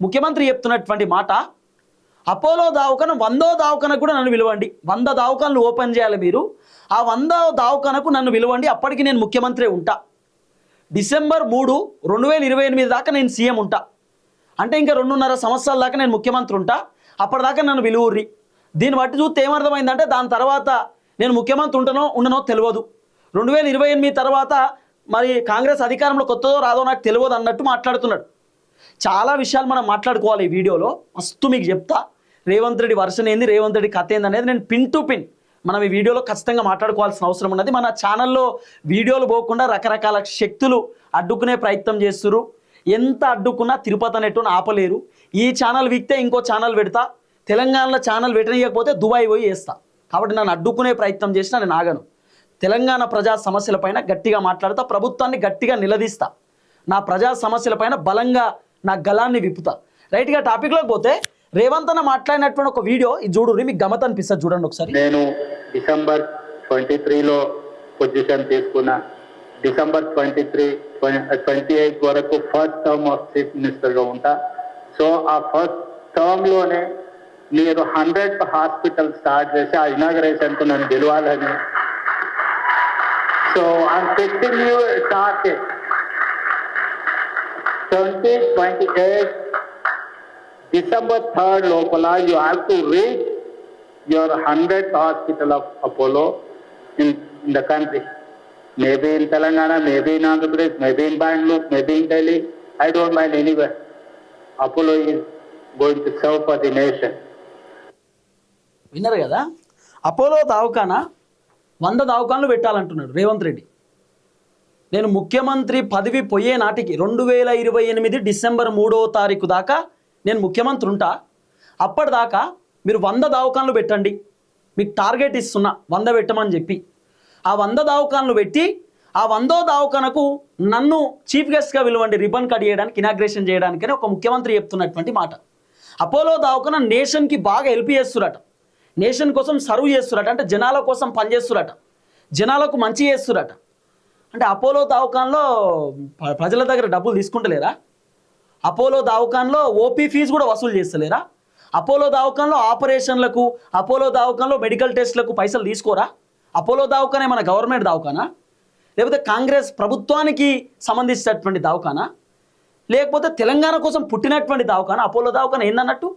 ముఖ్యమంత్రి చెప్తున్నటువంటి మాట, అపోలో దవాఖాన 100వ దవాఖానకు కూడా నన్ను పిలవండి. 100 దవాఖానలు ఓపెన్ చేయాలి మీరు. ఆ 100వ దవాఖానకు నన్ను పిలవండి, అప్పటికి నేను ముఖ్యమంత్రి ఉంటా. డిసెంబర్ 3, 2028 దాకా నేను సీఎం ఉంటా. అంటే ఇంకా 2.5 సంవత్సరాల దాకా నేను ముఖ్యమంత్రి ఉంటా. అప్పటిదాకా నన్ను పిలువుర్రి. దీన్ని బట్టి చూస్తే ఏమర్థమైందంటే దాని తర్వాత నేను ముఖ్యమంత్రి ఉండనో తెలియదు. 2028 తర్వాత మరి కాంగ్రెస్ అధికారంలోకి వస్తుందో రాదో నాకు తెలియదు అన్నట్టు మాట్లాడుతున్నాడు. చాలా విషయాలు మనం మాట్లాడుకోవాలి ఈ వీడియోలో. మస్తు మీకు చెప్తా రేవంత్ రెడ్డి వర్షన్ ఏంది, రేవంత్ రెడ్డి కథ ఏంది అనేది నేను పిన్ టు పిన్ మనం ఈ వీడియోలో ఖచ్చితంగా మాట్లాడుకోవాల్సిన అవసరం ఉన్నది. మన ఛానల్లో వీడియోలు పోకుండా రకరకాల శక్తులు అడ్డుకునే ప్రయత్నం చేస్తున్నారు. ఎంత అడ్డుకున్నా తిరుపతి అనేట్టును ఆపలేరు. ఈ ఛానల్ వీక్తే ఇంకో ఛానల్ పెడతా, తెలంగాణలో ఛానల్ పెట్టనీయకపోతే దుబాయ్ పోయి వేస్తా. కాబట్టి నన్ను అడ్డుకునే ప్రయత్నం చేసినా నేను ఆగను. తెలంగాణ ప్రజా సమస్యలపైన గట్టిగా మాట్లాడుతా, ప్రభుత్వాన్ని గట్టిగా నిలదీస్తా, నా ప్రజా సమస్యలపైన బలంగా నా గలాన్ని విప్పుతా. రైట్గా టాపిక్లోకి పోతే రేవంత్ అన్న మాట్లాడినటువంటి ఒక వీడియో ఇది చూడుర్రి, మీకు గమత అనిపిస్తుంది, చూడండి ఒకసారి. నేను డిసెంబర్ 23లో పొజిషన్ తీసుకున్నా. డిసెంబర్ 28 వరకు ఫస్ట్ టర్మ్ ఆఫ్ చీఫ్ మినిస్టర్గా ఉంటా. సో ఆ ఫస్ట్ టర్మ్లోనే మీరు 100th హాస్పిటల్ స్టార్ట్ చేసి ఆ ఇనాగరేషన్కు నన్ను గెలవాలని. So I'm fixing you target 2028 December 3rd లోపల you have to reach your 100th hospital of Apollo in the country. Maybe in Telangana, maybe in Andhra Pradesh, maybe in Bangalore, maybe in Delhi. I don't mind anywhere. Apollo is going to serve for the nation. విన్నారు కదా, Apollo దవాఖాన 100 దవాఖానలు పెట్టాలంటున్నాడు రేవంత్ రెడ్డి. నేను ముఖ్యమంత్రి పదవి పోయే నాటికి 2028 December 3వ తారీఖు దాకా నేను ముఖ్యమంత్రి ఉంటా. అప్పటిదాకా మీరు 100 దవాఖానలు పెట్టండి, మీకు టార్గెట్ ఇస్తున్నా 100 పెట్టమని చెప్పి. ఆ 100 దవాఖానలు పెట్టి ఆ 100వ దవాఖానకు నన్ను చీఫ్ గెస్ట్గా పిలవండి, రిబన్ కట్ చేయడానికి, ఇనాగ్రేషన్ చేయడానికని ఒక ముఖ్యమంత్రి చెప్తున్నటువంటి మాట. అపోలో దవాఖాన నేషన్కి బాగా హెల్ప్ చేస్తురట, నేషన్ కోసం సర్వ్ చేస్తురట, అంటే జనాల కోసం పనిచేస్తురట, జనాలకు మంచి చేస్తురట. అంటే అపోలో దవాఖానలో ప్రజల దగ్గర డబ్బులు తీసుకుంటలేరా? అపోలో దవాఖానలో ఓపీ ఫీజు కూడా వసూలు చేస్తలేరా? అపోలో దవాఖానలో ఆపరేషన్లకు, అపోలో దవాఖానలో మెడికల్ టెస్ట్లకు పైసలు తీసుకోరా? అపోలో దవాఖాన మన గవర్నమెంట్ దవాఖానా, లేకపోతే కాంగ్రెస్ ప్రభుత్వానికి సంబంధించినటువంటి దవాఖానా, లేకపోతే తెలంగాణ కోసం పుట్టినటువంటి దవాఖానా? అపోలో దవాఖాన ఏందన్నట్టు?